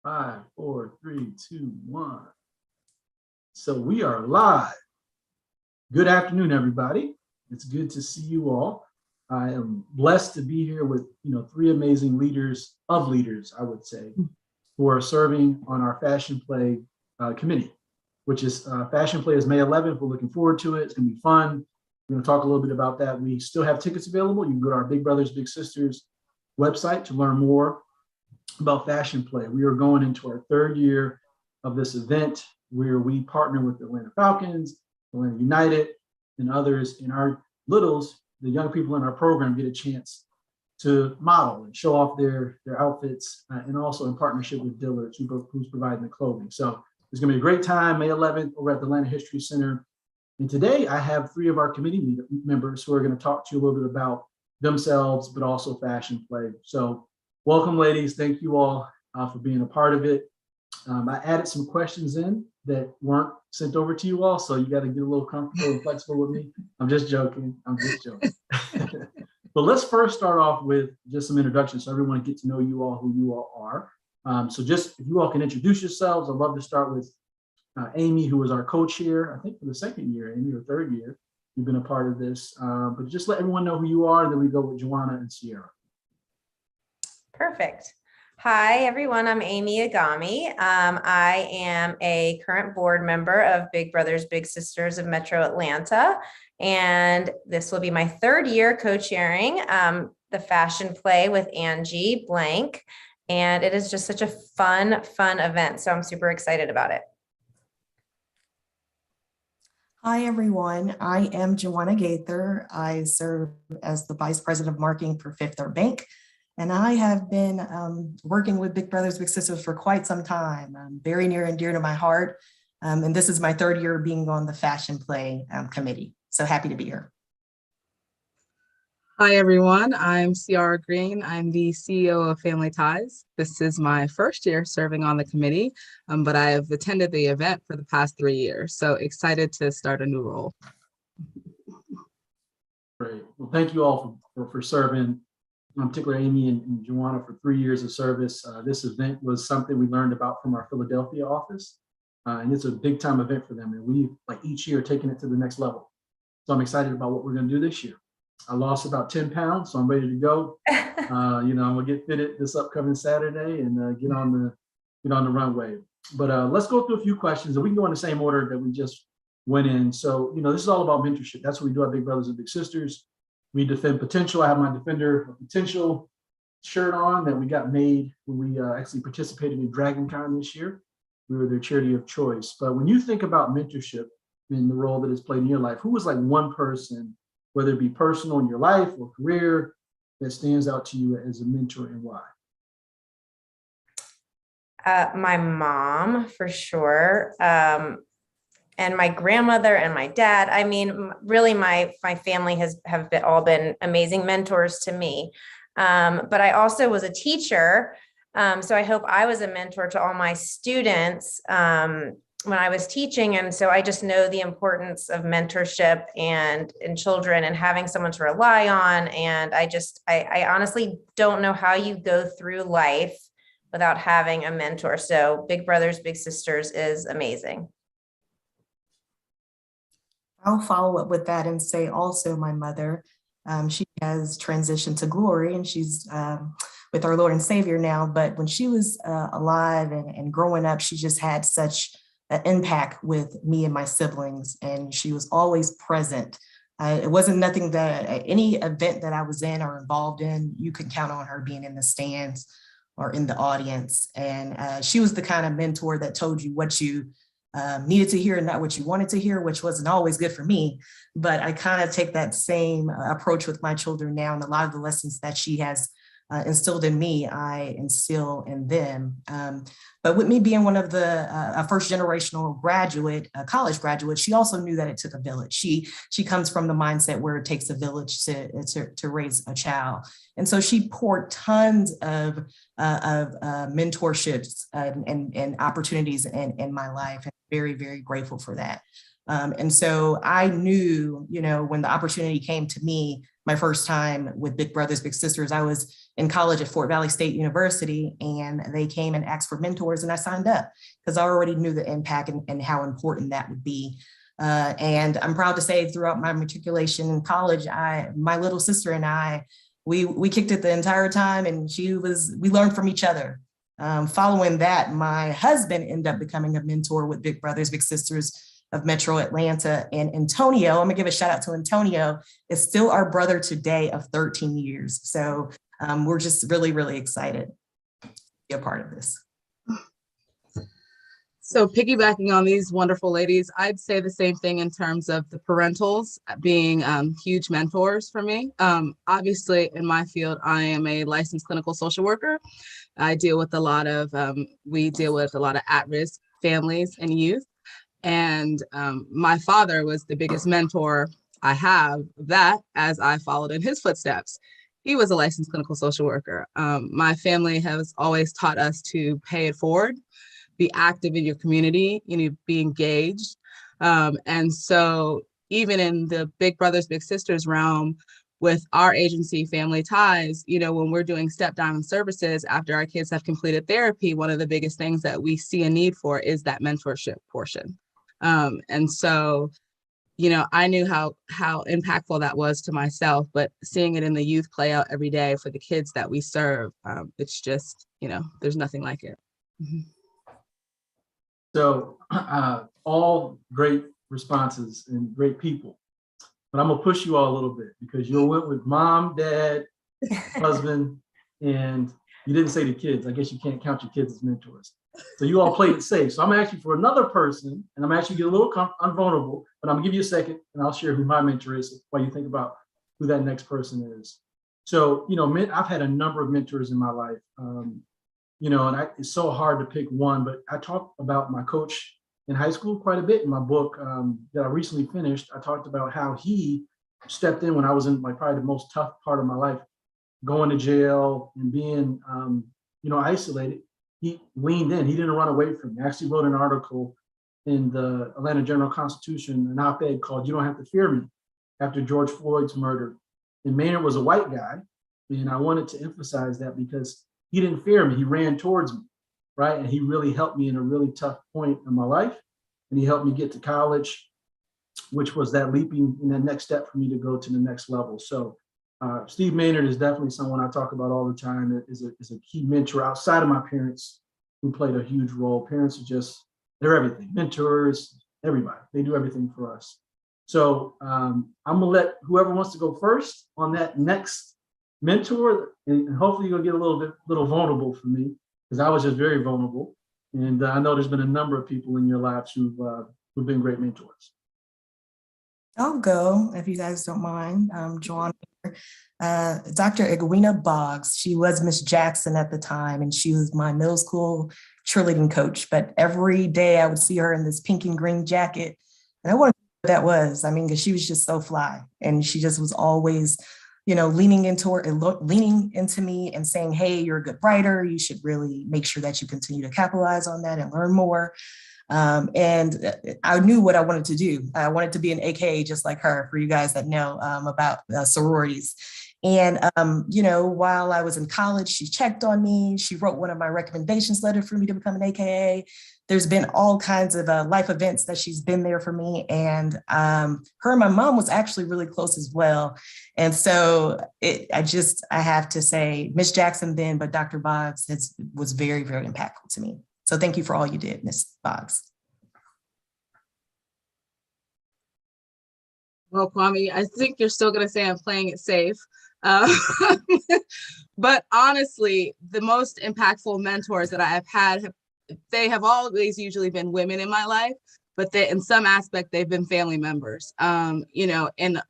Five, four, three, two, one. So we are live. Good afternoon, everybody. It's good to see you all. I am blessed to be here with three amazing leaders, I would say, who are serving on our Fashion Play committee, which is Fashion Play is May 11th. We're looking forward to it. It's going to be fun. We're going to talk a little bit about that. We still have tickets available. You can go to our Big Brothers Big Sisters website to learn more about Fashion Play. We are going into our third year of this event where we partner with the Atlanta Falcons, Atlanta United, and others. And our littles, the young people in our program, get a chance to model and show off their outfits, and also in partnership with Dillard's, who's providing the clothing. So it's going to be a great time, May 11th, over at the Atlanta History Center. And today I have three of our committee members who are going to talk to you a little bit about themselves, but also Fashion Play. So welcome, ladies. Thank you all for being a part of it. I added some questions in that weren't sent over to you all, so you got to get a little comfortable and flexible with me. I'm just joking. But let's first start off with just some introductions so everyone can get to know you all, who you all are. So just if you all can introduce yourselves, I'd love to start with Amy, who is our co-chair, I think for the second year, Amy, or third year. You've been a part of this, but just let everyone know who you are, and then we go with Joanna and Ciara. Perfect. Hi, everyone. I'm Amy Agami. I am a current board member of Big Brothers Big Sisters of Metro Atlanta, and this will be my third year co-chairing the Fashion Play with Angie Blank, and it is just such a fun event, so I'm super excited about it. Hi, everyone. I am Joanna Gaither. I serve as the Vice President of Marketing for Fifth Third Bank. And I have been working with Big Brothers Big Sisters for quite some time, very near and dear to my heart. And this is my third year being on the Fashion Play committee. So happy to be here. Hi, everyone. I'm Ciara Green. I'm the CEO of Family Ties. This is my first year serving on the committee, but I have attended the event for the past 3 years. So excited to start a new role. Great. Well, thank you all for serving. In particular, Amy and Joanna, for 3 years of service. This event was something we learned about from our Philadelphia office, and it's a big time event for them. And we've, like each year, taken it to the next level. So I'm excited about what we're going to do this year. I lost about 10 pounds, so I'm ready to go. I'm gonna get fitted this upcoming Saturday and get on the runway. But let's go through a few questions, and we can go in the same order that we just went in. So this is all about mentorship. That's what we do at Big Brothers and Big Sisters. We defend potential. I have my Defender of Potential shirt on that we got made when we actually participated in DragonCon this year. We were their charity of choice. But when you think about mentorship and the role that it's played in your life, who was like one person, whether it be personal in your life or career, that stands out to you as a mentor, and why? My mom, for sure. And my grandmother and my dad. I mean, really, my family have all been amazing mentors to me. But I also was a teacher, so I hope I was a mentor to all my students when I was teaching. And so I just know the importance of mentorship and in children and having someone to rely on. And I honestly don't know how you go through life without having a mentor. So Big Brothers Big Sisters is amazing. I'll follow up with that and say also my mother, she has transitioned to glory, and she's with our Lord and Savior now. But when she was alive and growing up, she just had such an impact with me and my siblings, and she was always present. It wasn't nothing that any event that I was in or involved in, you could count on her being in the stands or in the audience. And she was the kind of mentor that told you what you needed to hear and not what you wanted to hear, which wasn't always good for me. But I kind of take that same approach with my children now, and a lot of the lessons that she has instilled in me, I instill in them. But with me being one of the a first generational college graduate, she also knew that it took a village. She comes from the mindset where it takes a village to raise a child. And so she poured tons of mentorships and opportunities in my life. And very, very grateful for that. And so I knew, when the opportunity came to me, my first time with Big Brothers Big Sisters, I was in college at Fort Valley State University, and they came and asked for mentors, and I signed up because I already knew the impact and how important that would be. And I'm proud to say throughout my matriculation in college, my little sister and I, we kicked it the entire time, and we learned from each other. Following that, my husband ended up becoming a mentor with Big Brothers Big Sisters of Metro Atlanta. And Antonio, I'm gonna give a shout out to Antonio, is still our brother today of 13 years. So we're just really, really excited to be a part of this. So piggybacking on these wonderful ladies, I'd say the same thing in terms of the parentals being huge mentors for me. Obviously, in my field, I am a licensed clinical social worker. I deal with a lot of, we deal with a lot of at-risk families and youth. And my father was the biggest mentor I have of that, as I followed in his footsteps. He was a licensed clinical social worker. My family has always taught us to pay it forward, be active in your community, be engaged. And so even in the Big Brothers Big Sisters realm, with our agency, Family Ties, when we're doing step down services after our kids have completed therapy, one of the biggest things that we see a need for is that mentorship portion. And so, I knew how impactful that was to myself, but seeing it in the youth play out every day for the kids that we serve, it's just, there's nothing like it. Mm-hmm. So all great responses and great people, but I'm gonna push you all a little bit because you went with mom, dad, husband, and you didn't say the kids. I guess you can't count your kids as mentors. So you all played it safe. So I'm asking for another person, and I'm actually get a little unvulnerable, but I'm gonna give you a second and I'll share who my mentor is while you think about who that next person is. So, I've had a number of mentors in my life, and it's so hard to pick one, but I talked about my coach in high school quite a bit in my book that I recently finished. I talked about how he stepped in when I was in probably the most tough part of my life, going to jail and being, isolated. He leaned in. He didn't run away from me. I actually wrote an article in the Atlanta Journal-Constitution, an op-ed called "You Don't Have to Fear Me," after George Floyd's murder. And Maynard was a white guy, and I wanted to emphasize that because he didn't fear me. He ran towards me, right? And he really helped me in a really tough point in my life. And he helped me get to college, which was that leaping in the next step for me to go to the next level. So Steve Maynard is definitely someone I talk about all the time. That is a key mentor outside of my parents who played a huge role. Parents are they're everything. Mentors, everybody. They do everything for us. So I'm gonna let whoever wants to go first on that next mentor, and hopefully you'll get a little vulnerable for me, because I was just very vulnerable. And I know there's been a number of people in your lives who've been great mentors. I'll go if you guys don't mind. Joanna, Dr. Edwina Boggs. She was Miss Jackson at the time, and she was my middle school cheerleading coach. But every day I would see her in this pink and green jacket, and I wondered what that was. Because she was just so fly, and she just was always, leaning into me and saying, "Hey, you're a good writer. You should really make sure that you continue to capitalize on that and learn more." And I knew what I wanted to do. I wanted to be an AKA just like her, for you guys that know about sororities. And, while I was in college, she checked on me. She wrote one of my recommendations letter for me to become an AKA. There's been all kinds of life events that she's been there for me. And her and my mom was actually really close as well. And so I have to say Miss Jackson then, but Dr. Boggs was very, very impactful to me. So thank you for all you did, Ms. Boggs. Well, Kwame, I think you're still going to say I'm playing it safe. But honestly, the most impactful mentors that I have had, they have always usually been women in my life, but in some aspect, they've been family members, an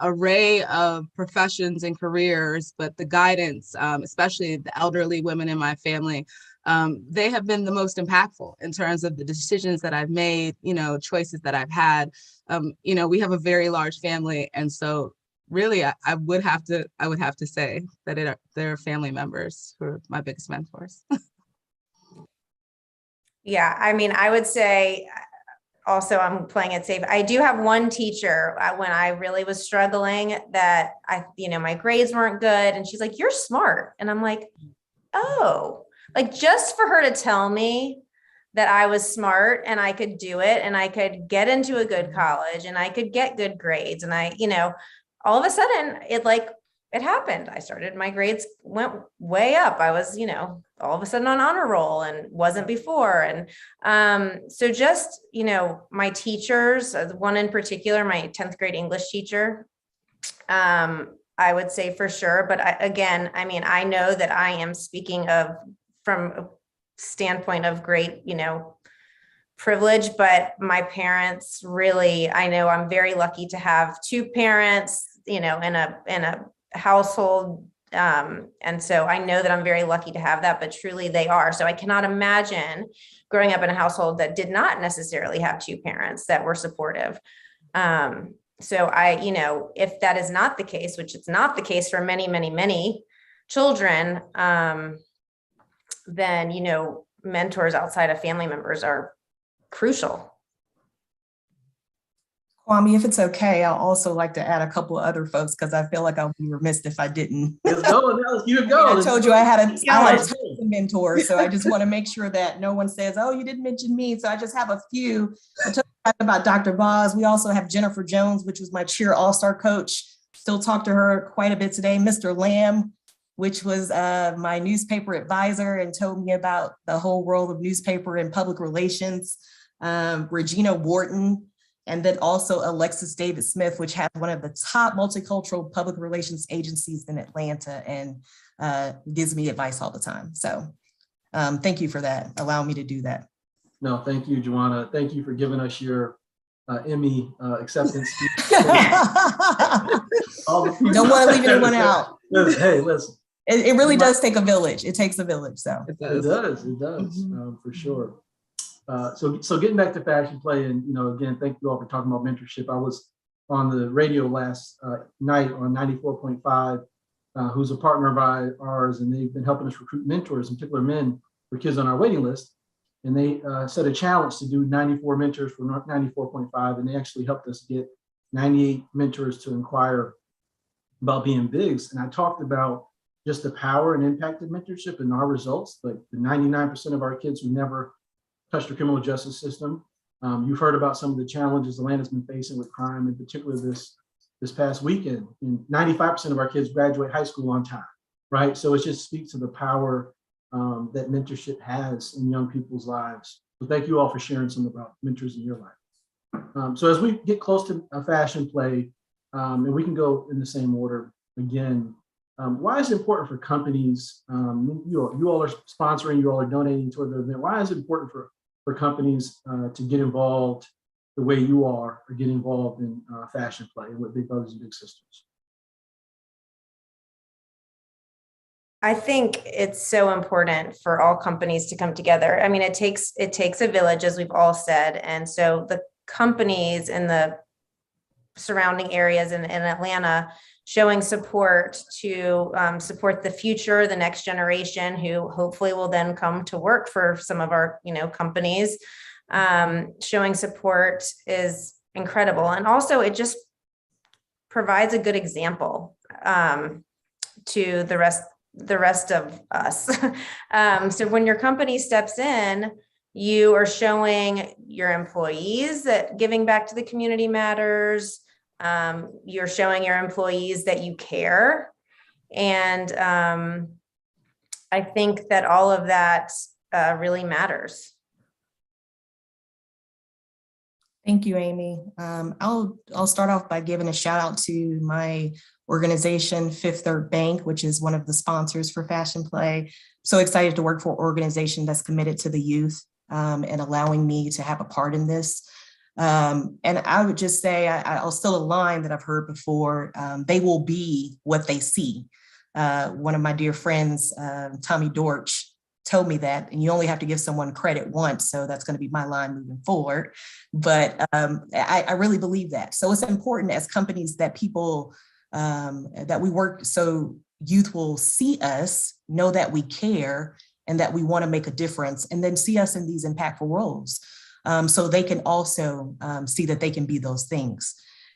array of professions and careers, but the guidance, especially the elderly women in my family, they have been the most impactful in terms of the decisions that I've made, choices that I've had. We have a very large family. And so really, I would have to say that they're family members who are my biggest mentors. Yeah, I would say also I'm playing it safe. I do have one teacher when I really was struggling that my grades weren't good. And she's like, "You're smart." And I'm like, oh, like just for her to tell me that I was smart and I could do it and I could get into a good college and I could get good grades. And all of a sudden it happened. My grades went way up. I was, all of a sudden on honor roll and wasn't before. And so just, my teachers, one in particular, my 10th grade English teacher, I would say for sure. But I know that I am speaking from a standpoint of great, privilege, but my parents really, I know I'm very lucky to have two parents, in a household. And so I know that I'm very lucky to have that, but truly they are. So I cannot imagine growing up in a household that did not necessarily have two parents that were supportive. So if that is not the case, which it's not the case for many, many, many children, then, mentors outside of family members are crucial. Kwame, if it's okay, I'll also like to add a couple of other folks because I feel like I'll be remiss if I didn't. Let's go. You go. I told you I had tons of mentors, so I just want to make sure that no one says, "Oh, you didn't mention me." So I just have a few. I told you about Dr. Boz. We also have Jennifer Jones, which was my cheer all-star coach. Still talk to her quite a bit today. Mr. Lamb, which was my newspaper advisor and told me about the whole world of newspaper and public relations. Regina Wharton. And then also Alexis David Smith, which has one of the top multicultural public relations agencies in Atlanta and gives me advice all the time. So thank you for that. Allow me to do that. No, thank you, Joanna. Thank you for giving us your Emmy acceptance speech. Don't want to leave anyone out. Listen. It really does take a village. It takes a village. So it does. For sure. So getting back to Fashion Play, and again, thank you all for talking about mentorship. I was on the radio last night on 94.5, who's a partner of ours, and they've been helping us recruit mentors, in particular men, for kids on our waiting list. And they set a challenge to do 94 mentors for 94.5, and they actually helped us get 98 mentors to inquire about being bigs. And I talked about just the power and impact of mentorship and our results, like the 99% of our kids who never touched the criminal justice system. You've heard about some of the challenges the land has been facing with crime, in particular this past weekend. And 95% of our kids graduate high school on time, right? So it just speaks to the power that mentorship has in young people's lives. So thank you all for sharing some about mentors in your life. So as we get close to a Fashion Play, and we can go in the same order again, why is it important for companies, you all are sponsoring, you all are donating toward the event, why is it important for companies to get involved the way you are, or get involved in Fashion Play and with Big Brothers and Big Sisters? I think it's so important for all companies to come together. I mean, it takes a village, as we've all said. And so the companies in the surrounding areas in Atlanta showing support to support the future, the next generation, who hopefully will then come to work for some of our, companies. Showing support is incredible. And also it just provides a good example to the rest of us. So when your company steps in, you are showing your employees that giving back to the community matters. You're showing your employees that you care. And I think that all of that really matters. Thank you, Amy. I'll start off by giving a shout out to my organization, Fifth Third Bank, which is one of the sponsors for Fashion Play. So excited to work for an organization that's committed to the youth and allowing me to have a part in this. And I would just say, I'll still a line that I've heard before, they will be what they see. One of my dear friends, Tommy Dortch, told me that, and you only have to give someone credit once. So that's going to be my line moving forward. But I really believe that. So it's important as companies that people, that we work so youth will see us, know that we care, and that we want to make a difference, and then see us in these impactful roles. so they can also see that they can be those things.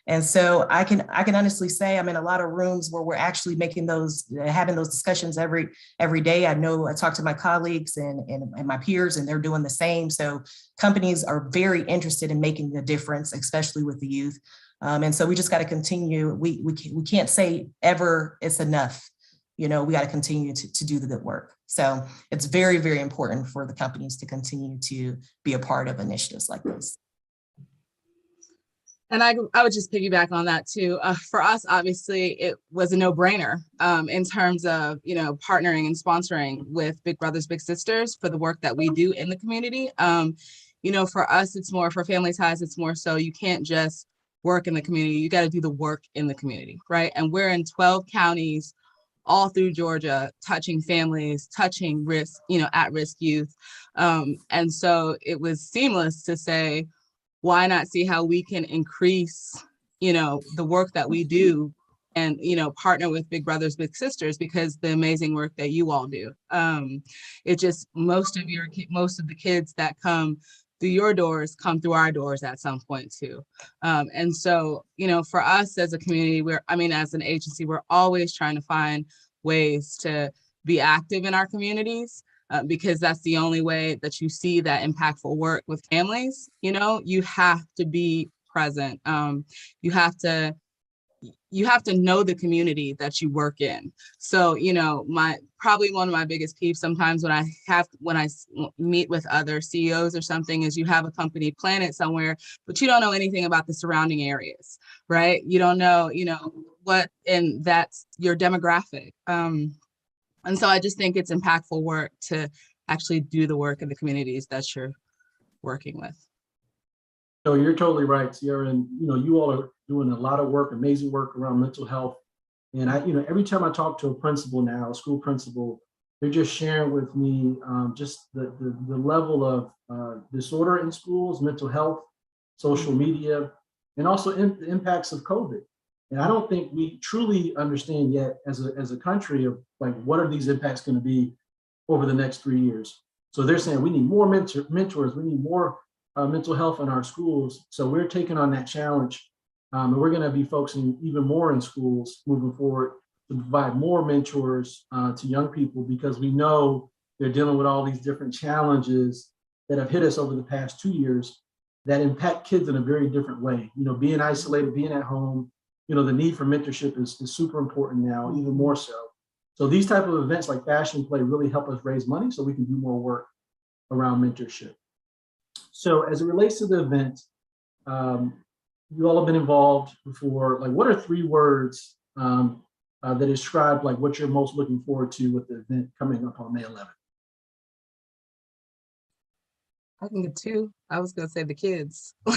And so I can honestly say I'm in a lot of rooms where we're actually having those discussions every day. I know I talk to my colleagues and my peers, and they're doing the same. So companies are very interested in making the difference, especially with the youth. And so we just got to continue. We can't say ever it's enough. We got to continue to do the good work. So it's very, very important for the companies to continue to be a part of initiatives like this. And I would just piggyback on that too. For us, obviously, it was a no-brainer in terms of, partnering and sponsoring with Big Brothers Big Sisters for the work that we do in the community. For us, it's more, for Family Ties, it's more so you can't just work in the community, you got to do the work in the community, right? And we're in 12 counties all through Georgia, touching families, touching at-risk youth. And so it was seamless to say, why not see how we can increase, the work that we do and, partner with Big Brothers Big Sisters, because the amazing work that you all do. It just, most of the kids that come through your doors come through our doors at some point too. And so, for us as a community, as an agency, we're always trying to find ways to be active in our communities. Because that's the only way that you see that impactful work with families. You have to be present. You have to know the community that you work in. So, probably one of my biggest peeves sometimes when I meet with other CEOs or something is you have a company planet somewhere, but you don't know anything about the surrounding areas, right? You don't know, and that's your demographic. And so I just think it's impactful work to actually do the work in the communities that you're working with. No, you're totally right, Ciara. And, you all are doing a lot of work, amazing work around mental health. And every time I talk to a principal now, a school principal, they're just sharing with me just the level of disorder in schools, mental health, social media, and also the impacts of COVID. And I don't think we truly understand yet as a country of what are these impacts going to be over the next 3 years. So they're saying we need more mentors, we need more mental health in our schools. So we're taking on that challenge, and we're going to be focusing even more in schools moving forward to provide more mentors to young people, because we know they're dealing with all these different challenges that have hit us over the past 2 years that impact kids in a very different way. Being isolated, being at home. The need for mentorship is super important now, even more so. So these type of events like Fashion Play really help us raise money so we can do more work around mentorship. So as it relates to the event, you all have been involved before. What are 3 words that describe what you're most looking forward to with the event coming up on May 11th? I can get 2. I was going to say the kids, but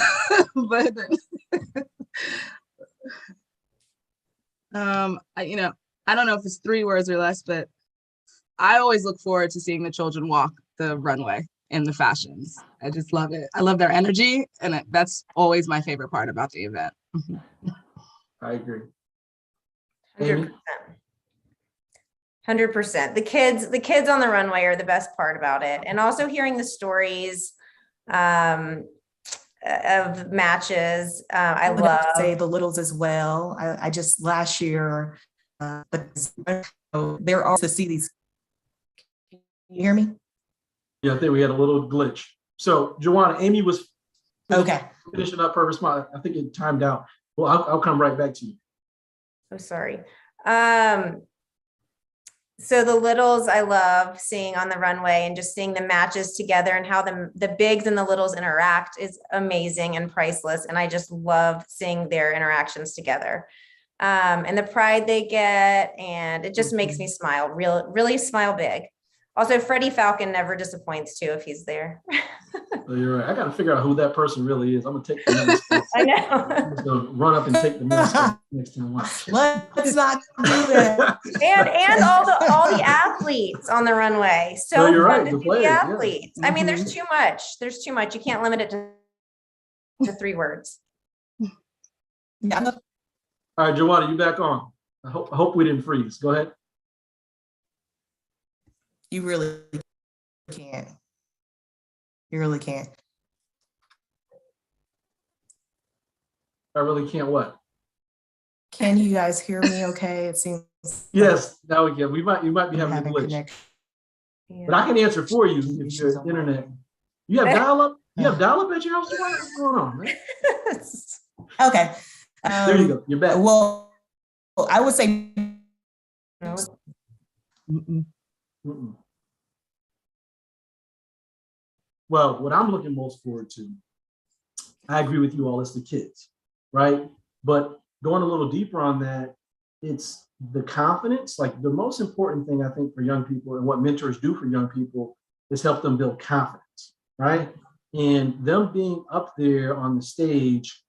I don't know if it's 3 words or less, but I always look forward to seeing the children walk the runway in the fashions. I just love it. I love their energy, and that's always my favorite part about the event. I agree. 100%. 100%. The kids on the runway are the best part about it. And also hearing the stories of matches. I love say the littles as well. I just last year, they're all to see these. Can you hear me? Yeah, I think we had a little glitch. So Joanna, Amy was finishing up her response. I think it timed out. Well, I'll come right back to you. Oh, sorry. So the littles I love seeing on the runway and just seeing the matches together and how the bigs and the littles interact is amazing and priceless. And I just love seeing their interactions together. And the pride they get, and it just makes me smile, really smile big. Also, Freddie Falcon never disappoints too if he's there. So you're right. I got to figure out who that person really is. I'm gonna take the mascot. I know. I'm just gonna run up and take the mascot next time. Watch. Let's not do that. And all the athletes on the runway. So you're fun right. to The see players, the yeah. athletes. I mean, there's too much. There's too much. You can't limit it to 3 words. Yeah. All right, Joanna, you back on. I hope we didn't freeze. Go ahead. You really can't. You really can't. I really can't what? Can you guys hear me okay? It seems Yes, now we can. You might be I'm having a having glitch. connection. But I can answer for you if issues your on my internet. end. You have dial-up? You have dial-up at your house? What's going on, man? Okay. There you go. You're back. Well, I would say Mm-mm. Mm-mm. Well, what I'm looking most forward to, I agree with you all, it's the kids, right? But going a little deeper on that, it's the confidence. Like the most important thing I think for young people and what mentors do for young people is help them build confidence, right? And them being up there on the stage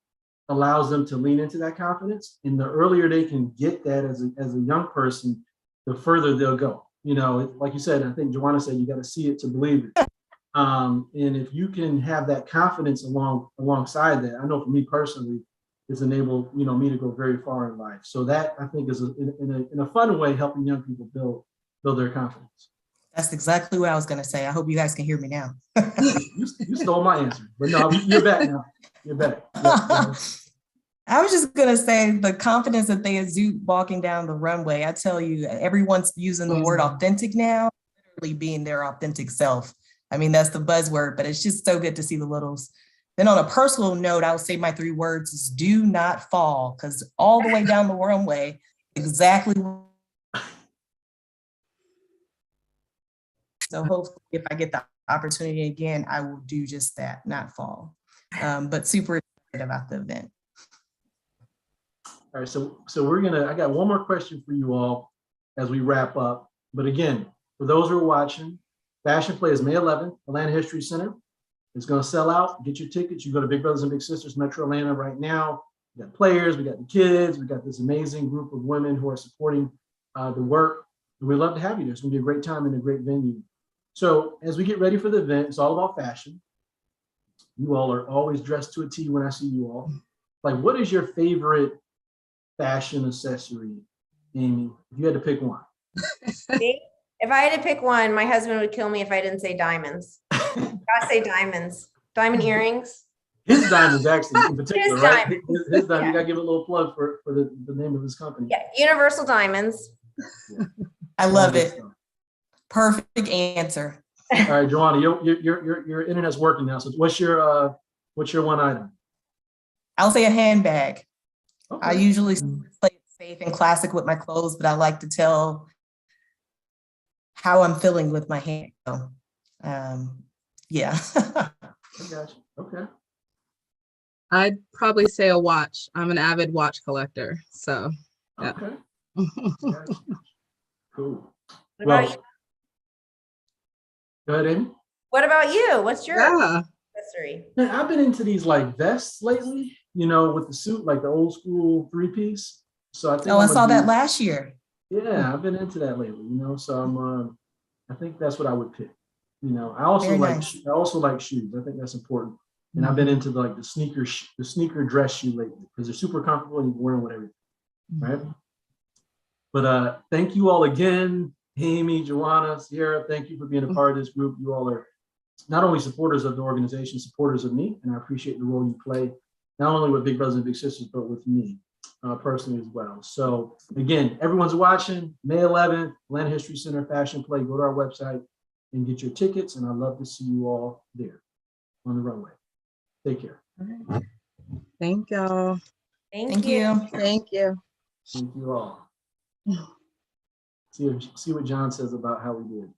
allows them to lean into that confidence. And the earlier they can get that as a young person, the further they'll go. You know, like you said, I think Joanna said, you got to see it to believe it. And if you can have that confidence alongside that, I know for me personally, it's enabled me to go very far in life. So that I think is in a fun way helping young people build their confidence. that's exactly what I was going to say. I hope you guys can hear me now. You stole my answer, but no, you're back now. You're back. Yep. I was just going to say the confidence that they exude walking down the runway. I tell you, everyone's using the word authentic now, literally being their authentic self. I mean, that's the buzzword, but it's just so good to see the littles. Then on a personal note, I would say my 3 words is do not fall, because all the way down the runway, exactly. So hopefully if I get the opportunity again, I will do just that, not fall. But super excited about the event. All right, so I got one more question for you all as we wrap up. But again, for those who are watching, Fashion Play is May 11th, Atlanta History Center. It's going to sell out. Get your tickets. You go to Big Brothers and Big Sisters Metro Atlanta right now. We got players, we got the kids, we got this amazing group of women who are supporting the work. And we'd love to have you there. It's going to be a great time and a great venue. So as we get ready for the event, it's all about fashion. You all are always dressed to a T when I see you all. Like, what is your favorite fashion accessory, Amy, if you had to pick one? If I had to pick one, my husband would kill me if I didn't say diamonds. Gotta say diamonds. Diamond earrings. His diamonds, actually, in particular, His right? diamond. His diamond. Yeah. You gotta give a little plug for the name of his company. Yeah, Universal Diamonds. Yeah. I love it. Stuff. Perfect answer. All right, Joanna, your internet's working now. So what's your one item? I'll say a handbag. Okay. I usually play it safe and classic with my clothes, but I like to tell how I'm feeling with my hand. So, yeah. I got you. Okay. I'd probably say a watch. I'm an avid watch collector, so yeah. Okay. Gotcha. Cool. What about you? Go ahead, Amy. What about you? What's your Yeah. accessory? Man, I've been into these like vests lately, with the suit, like the old school 3-piece. So I think I saw that last year. Yeah, I've been into that lately, so I think that's what I would pick. I also Very like nice. I also like shoes. I think that's important. And I've been into the sneaker dress shoe lately because they're super comfortable and you can wear them with everything, right? But thank you all again, Amy, Joanna, Ciara. Thank you for being a part of this group. You all are not only supporters of the organization, supporters of me, and I appreciate the role you play, not only with Big Brothers and Big Sisters, but with me personally as well. So again, everyone's watching, May 11th, Atlanta History Center Fashion Play. Go to our website and get your tickets, and I'd love to see you all there on the runway. Take care. Thank y'all. Thank you. Thank you. Thank you all. See what John says about how we did.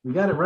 We got it right.